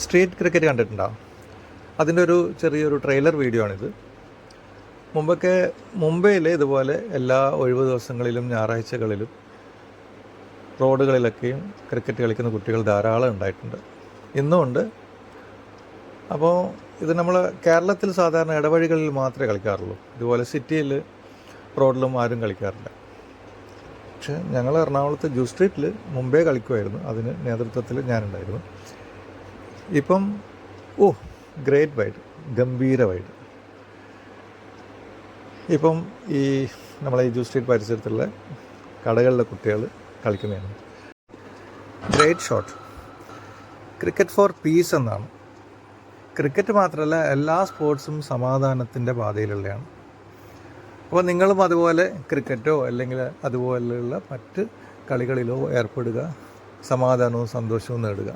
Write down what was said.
Street cricket കണ്ടിട്ടുണ്ടാവും. അതിൻ്റെ ഒരു ചെറിയൊരു ട്രെയിലർ വീഡിയോ ആണിത്. മുംബൈയിൽ ഇതുപോലെ എല്ലാ ഒഴിവ് ദിവസങ്ങളിലും ഞായറാഴ്ചകളിലും റോഡുകളിലൊക്കെയും ക്രിക്കറ്റ് കളിക്കുന്ന കുട്ടികൾ ധാരാളം ഉണ്ടായിട്ടുണ്ട്, ഇന്നുമുണ്ട്. അപ്പോൾ ഇത് നമ്മൾ കേരളത്തിൽ സാധാരണ ഇടവഴികളിൽ മാത്രമേ കളിക്കാറുള്ളൂ. ഇതുപോലെ സിറ്റിയിൽ റോഡിലും ആരും കളിക്കാറില്ല. പക്ഷേ ഞങ്ങൾ എറണാകുളത്ത് ജൂ സ്ട്രീറ്റിൽ മുമ്പേ കളിക്കുമായിരുന്നു. അതിന് നേതൃത്വത്തിൽ ഞാനുണ്ടായിരുന്നു. ഇപ്പം ഗ്രേറ്റ് വൈഡ്, ഗംഭീര വൈഡ്. ഇപ്പം ഈ നമ്മളെ ഈ ജൂ സ്ട്രീറ്റ് പരിസരത്തുള്ള കടകളിലെ കുട്ടികൾ കളിക്കുന്നതാണ്. Great shot. Cricket for peace എന്നാണ്. ക്രിക്കറ്റ് മാത്രമല്ല, എല്ലാ സ്പോർട്സും സമാധാനത്തിൻ്റെ പാതയിലുള്ളതാണ്. അപ്പോൾ നിങ്ങളും അതുപോലെ ക്രിക്കറ്റോ അല്ലെങ്കിൽ അതുപോലെയുള്ള മറ്റ് കളികളിലോ ഏർപ്പെടുക, സമാധാനവും സന്തോഷവും നേടുക.